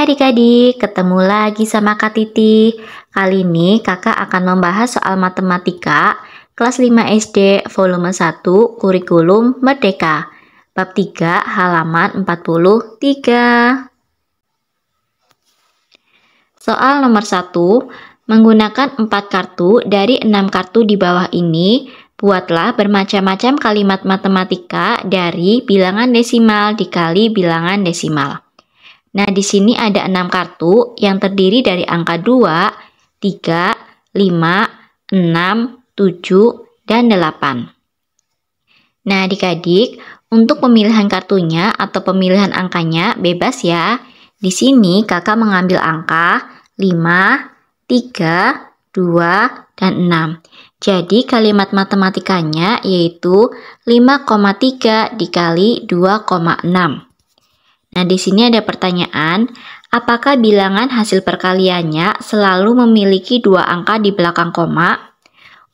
Hai adik-adik, ketemu lagi sama Kak Titi. Kali ini kakak akan membahas soal matematika kelas 5 SD volume 1 kurikulum Merdeka bab 3 halaman 43. Soal nomor 1, menggunakan 4 kartu dari 6 kartu di bawah ini, buatlah bermacam-macam kalimat matematika dari bilangan desimal dikali bilangan desimal. Nah, di sini ada 6 kartu yang terdiri dari angka 2, 3, 5, 6, 7, dan 8. Nah, adik-adik, untuk pemilihan kartunya atau pemilihan angkanya bebas ya. Di sini kakak mengambil angka 5, 3, 2, dan 6. Jadi kalimat matematikanya yaitu 5,3 dikali 2,6. Nah, di sini ada pertanyaan, apakah bilangan hasil perkaliannya selalu memiliki 2 angka di belakang koma?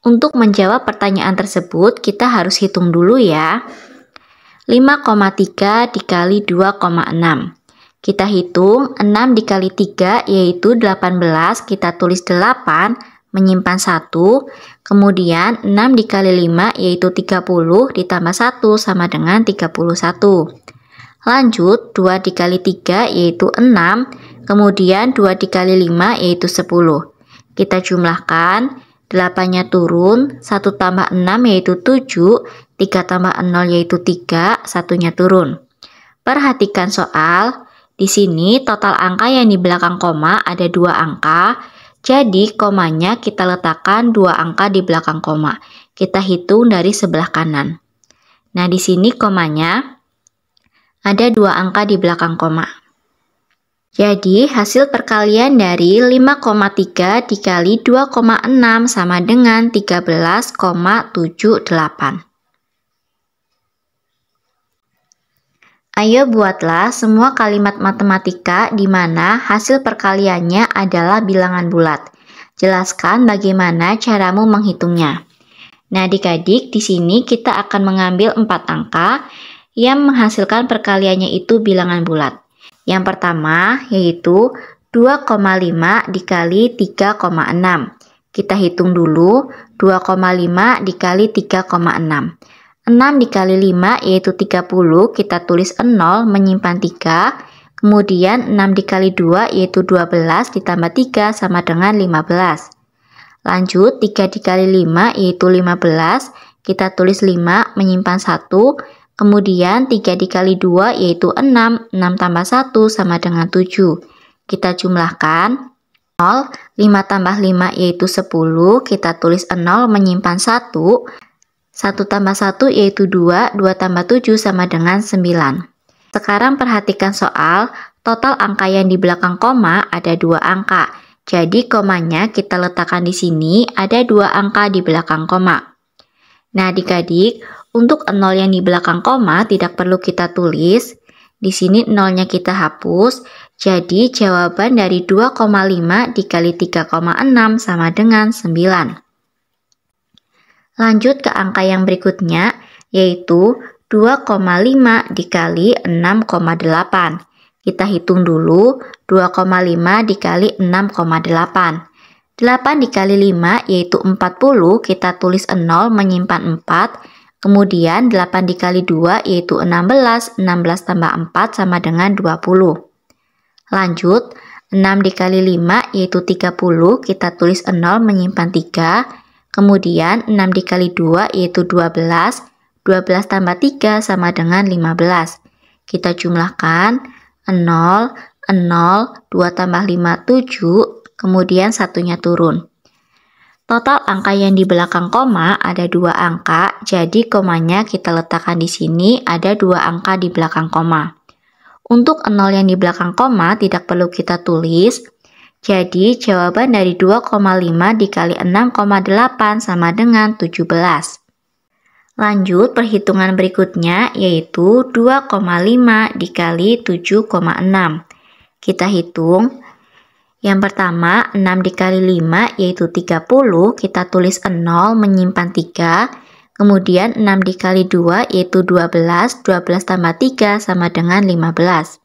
Untuk menjawab pertanyaan tersebut, kita harus hitung dulu ya. 5,3 dikali 2,6. Kita hitung 6 dikali 3 yaitu 18, kita tulis 8, menyimpan 1. Kemudian 6 dikali 5 yaitu 30, ditambah 1 sama dengan 31. Lanjut, 2 dikali 3 yaitu 6, kemudian 2 dikali 5 yaitu 10. Kita jumlahkan, 8-nya turun, 1 tambah 6 yaitu 7, 3 tambah 0 yaitu 3, 1-nya turun. Perhatikan soal, di sini total angka yang di belakang koma ada 2 angka, jadi komanya kita letakkan 2 angka di belakang koma. Kita hitung dari sebelah kanan. Nah, di sini komanya ada 2 angka di belakang koma. Jadi hasil perkalian dari 5,3 dikali 2,6 sama dengan 13,78. Ayo buatlah semua kalimat matematika di mana hasil perkaliannya adalah bilangan bulat. Jelaskan bagaimana caramu menghitungnya. Nah, adik-adik, di sini kita akan mengambil 4 angka yang menghasilkan perkaliannya itu bilangan bulat. Yang pertama yaitu 2,5 dikali 3,6. Kita hitung dulu, 2,5 dikali 3,6. 6 dikali 5 yaitu 30, kita tulis 0, menyimpan 3. Kemudian 6 dikali 2 yaitu 12, ditambah 3 sama dengan 15. Lanjut, 3 dikali 5 yaitu 15, kita tulis 5, menyimpan 1. Kemudian 3 dikali 2 yaitu 6, 6 tambah 1 sama dengan 7. Kita jumlahkan, 0, 5 tambah 5 yaitu 10, kita tulis 0, menyimpan 1. 1 tambah 1 yaitu 2, 2 tambah 7 sama dengan 9. Sekarang perhatikan soal, total angka yang di belakang koma ada 2 angka. Jadi komanya kita letakkan di sini ada 2 angka di belakang koma. Nah, adik-adik, untuk 0 yang di belakang koma tidak perlu kita tulis. Di sini 0-nya kita hapus. Jadi jawaban dari 2,5 dikali 3,6 sama dengan 9. Lanjut ke angka yang berikutnya, yaitu 2,5 dikali 6,8. Kita hitung dulu, 2,5 dikali 6,8. 8 dikali 5 yaitu 40, kita tulis 0, menyimpan 4. Kemudian 8 dikali 2 yaitu 16, 16 tambah 4 sama dengan 20. Lanjut, 6 dikali 5 yaitu 30, kita tulis 0, menyimpan 3. Kemudian 6 dikali 2 yaitu 12, 12 tambah 3 sama dengan 15. Kita jumlahkan, 0, 0, 2 tambah 5, 7, kemudian 1-nya turun. Total angka yang di belakang koma ada 2 angka, jadi komanya kita letakkan di sini ada 2 angka di belakang koma. Untuk 0 yang di belakang koma tidak perlu kita tulis, jadi jawaban dari 2,5 dikali 6,8 sama dengan 17. Lanjut perhitungan berikutnya yaitu 2,5 dikali 7,6. Kita hitung. Yang pertama, 6 dikali 5 yaitu 30, kita tulis 0, menyimpan 3. Kemudian 6 dikali 2 yaitu 12, 12 tambah 3 sama dengan 15.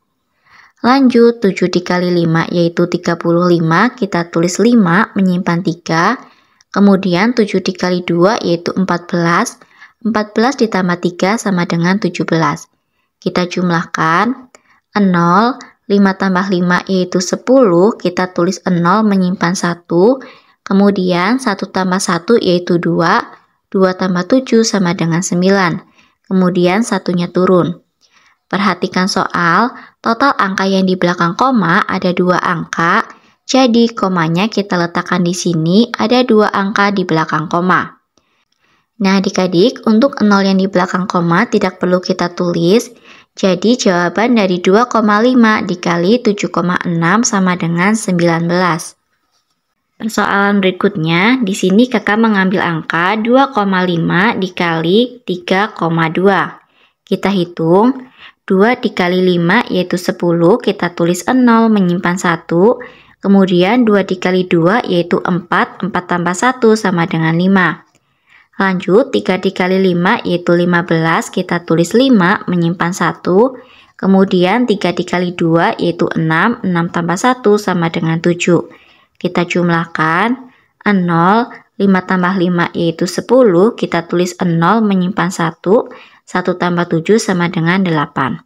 Lanjut, 7 dikali 5 yaitu 35, kita tulis 5 menyimpan 3. Kemudian 7 dikali 2 yaitu 14. 14 ditambah 3 sama dengan 17. Kita jumlahkan 0, 5 tambah 5 yaitu 10, kita tulis 0 menyimpan 1. Kemudian 1 tambah 1 yaitu 2, 2 tambah 7 sama dengan 9. Kemudian satunya turun. Perhatikan soal, total angka yang di belakang koma ada 2 angka. Jadi komanya kita letakkan di sini, ada 2 angka di belakang koma. Nah adik-adik, untuk 0 yang di belakang koma tidak perlu kita tulis. Jadi jawaban dari 2,5 dikali 7,6 sama dengan 19. Persoalan berikutnya, di sini kakak mengambil angka 2,5 dikali 3,2. Kita hitung, 2 dikali 5 yaitu 10, kita tulis 0 menyimpan 1. Kemudian 2 dikali 2 yaitu 4, 4 tambah 1 sama dengan 5. Lanjut, 3 dikali 5 yaitu 15, kita tulis 5 menyimpan 1. Kemudian 3 dikali 2 yaitu 6, 6 tambah 1 sama dengan 7. Kita jumlahkan 0, 5 tambah 5 yaitu 10, kita tulis 0 menyimpan 1, 1 tambah 7 sama dengan 8.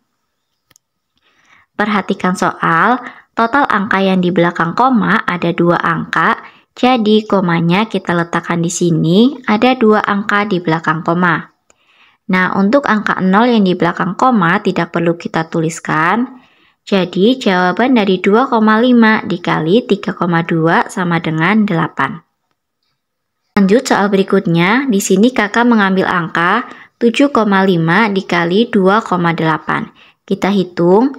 Perhatikan soal, total angka yang di belakang koma ada 2 angka, jadi komanya kita letakkan di sini, ada 2 angka di belakang koma. Nah, untuk angka 0 yang di belakang koma tidak perlu kita tuliskan. Jadi, jawaban dari 2,5 dikali 3,2 sama dengan 8. Lanjut soal berikutnya, di sini kakak mengambil angka 7,5 dikali 2,8. Kita hitung,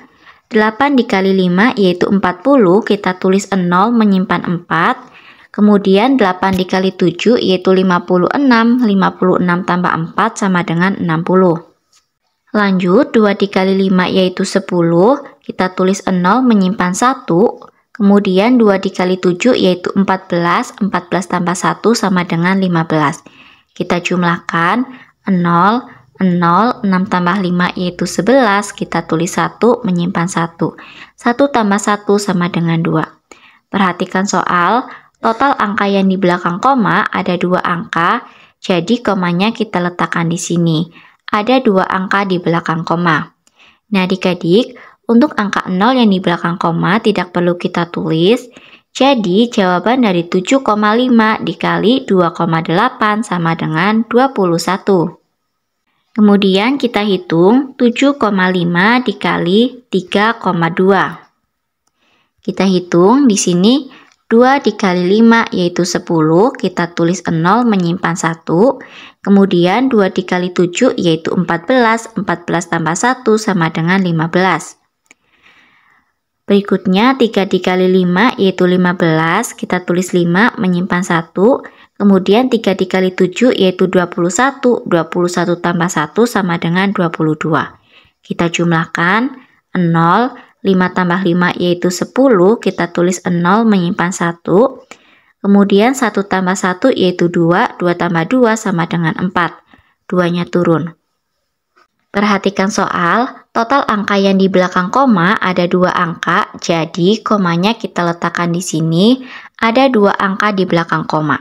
8 dikali 5 yaitu 40, kita tulis 0 menyimpan 4. Kemudian 8 dikali 7 yaitu 56, 56 tambah 4 sama dengan 60. Lanjut, 2 dikali 5 yaitu 10, kita tulis 0 menyimpan 1. Kemudian 2 dikali 7 yaitu 14, 14 tambah 1 sama dengan 15. Kita jumlahkan 0, 0, 6 tambah 5 yaitu 11, kita tulis 1 menyimpan 1. 1 tambah 1 sama dengan 2. Perhatikan soal, total angka yang di belakang koma ada 2 angka, jadi komanya kita letakkan di sini. Ada 2 angka di belakang koma. Nah adik-adik, untuk angka 0 yang di belakang koma tidak perlu kita tulis, jadi jawaban dari 7,5 dikali 2,8 sama dengan 21. Kemudian kita hitung 7,5 dikali 3,2. Kita hitung di sini 2 dikali 5 yaitu 10, kita tulis 0 menyimpan 1. Kemudian 2 dikali 7 yaitu 14, 14 tambah 1 sama dengan 15. Berikutnya 3 dikali 5 yaitu 15, kita tulis 5 menyimpan 1. Kemudian 3 dikali 7 yaitu 21, 21 tambah 1 sama dengan 22. Kita jumlahkan 0, 5 tambah 5 yaitu 10, kita tulis 0 menyimpan 1. Kemudian 1 tambah 1 yaitu 2, 2 tambah 2 sama dengan 4. 2-nya turun. Perhatikan soal, total angka yang di belakang koma ada 2 angka, jadi komanya kita letakkan di sini, ada 2 angka di belakang koma.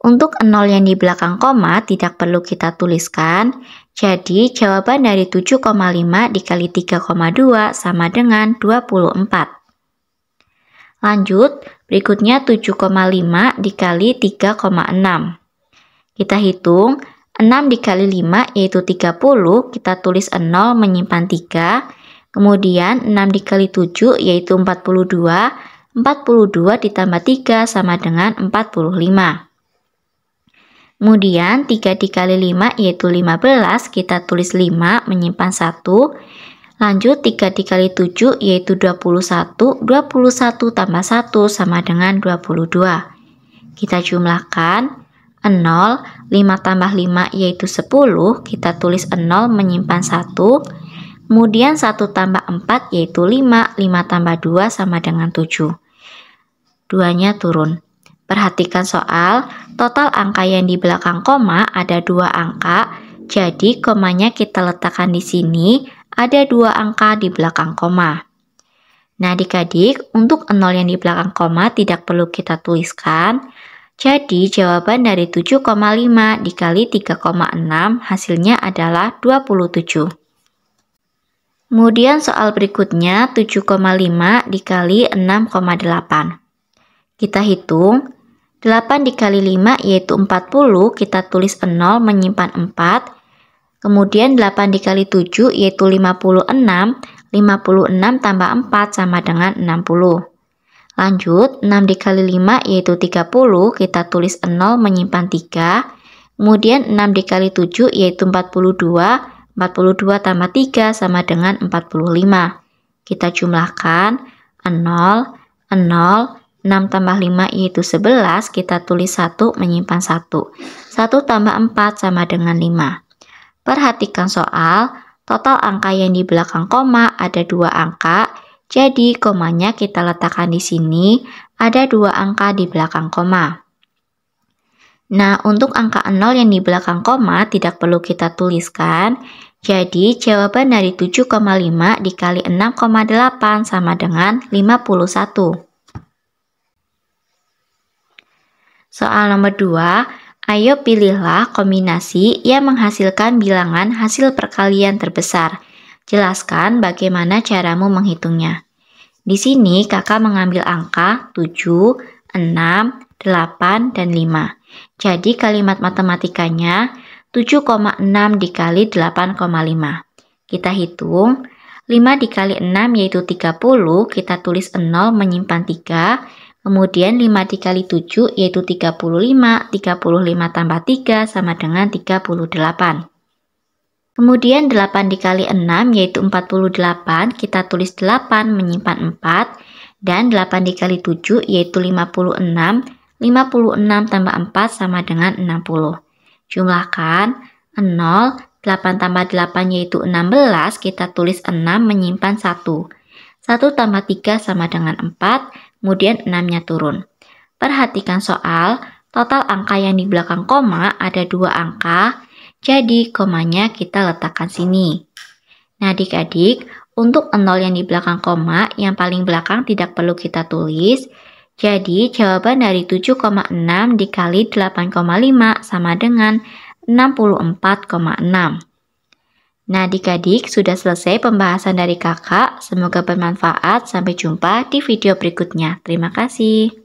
Untuk 0 yang di belakang koma tidak perlu kita tuliskan, jadi jawaban dari 7,5 dikali 3,2 sama dengan 24. Lanjut, berikutnya 7,5 dikali 3,6. Kita hitung, 6 dikali 5 yaitu 30, kita tulis 0 menyimpan 3. Kemudian 6 dikali 7 yaitu 42, 42 ditambah 3 sama dengan 45. Kemudian 3 dikali 5 yaitu 15, kita tulis 5 menyimpan 1. Lanjut 3 dikali 7 yaitu 21, 21 tambah 1 sama dengan 22. Kita jumlahkan 0, 5 tambah 5 yaitu 10, kita tulis 0 menyimpan 1. Kemudian 1 tambah 4 yaitu 5, 5 tambah 2 sama dengan 7. 2-nya turun. Perhatikan soal, total angka yang di belakang koma ada 2 angka, jadi komanya kita letakkan di sini, ada 2 angka di belakang koma. Nah, adik-adik, untuk 0 yang di belakang koma tidak perlu kita tuliskan. Jadi, jawaban dari 7,5 dikali 3,6 hasilnya adalah 27. Kemudian soal berikutnya 7,5 dikali 6,8. Kita hitung, 8 dikali 5 yaitu 40, kita tulis 0 menyimpan 4. Kemudian 8 dikali 7 yaitu 56, 56 tambah 4 sama dengan 60. Lanjut, 6 dikali 5 yaitu 30, kita tulis 0 menyimpan 3. Kemudian 6 dikali 7 yaitu 42, 42 tambah 3 sama dengan 45. Kita jumlahkan 0, 0, 6 tambah 5 yaitu 11, kita tulis 1 menyimpan 1. 1 tambah 4 sama dengan 5. Perhatikan soal, total angka yang di belakang koma ada 2 angka, jadi komanya kita letakkan di sini, ada 2 angka di belakang koma. Nah, untuk angka 0 yang di belakang koma tidak perlu kita tuliskan. Jadi, jawaban dari 7,5 dikali 6,8 sama dengan 51. Soal nomor 2, ayo pilihlah kombinasi yang menghasilkan bilangan hasil perkalian terbesar. Jelaskan bagaimana caramu menghitungnya. Di sini kakak mengambil angka 7, 6, 8, dan 5. Jadi kalimat matematikanya 7,6 dikali 8,5. Kita hitung, 5 dikali 6 yaitu 30, kita tulis 0 menyimpan 3. Kemudian 5 dikali 7 yaitu 35, 35 tambah 3 sama dengan 38. Kemudian 8 dikali 6 yaitu 48, kita tulis 8 menyimpan 4. Dan 8 dikali 7 yaitu 56, 56 tambah 4 sama dengan 60. Jumlahkan 0, 8 tambah 8 yaitu 16, kita tulis 6 menyimpan 1. 1 tambah 3 sama dengan 4, kemudian 6-nya turun. Perhatikan soal, total angka yang di belakang koma ada 2 angka, jadi komanya kita letakkan sini. Nah adik-adik, untuk 0 yang di belakang koma, yang paling belakang tidak perlu kita tulis. Jadi jawaban dari 7,6 dikali 8,5 sama dengan 64,6. Nah adik-adik, sudah selesai pembahasan dari kakak. Semoga bermanfaat. Sampai jumpa di video berikutnya. Terima kasih.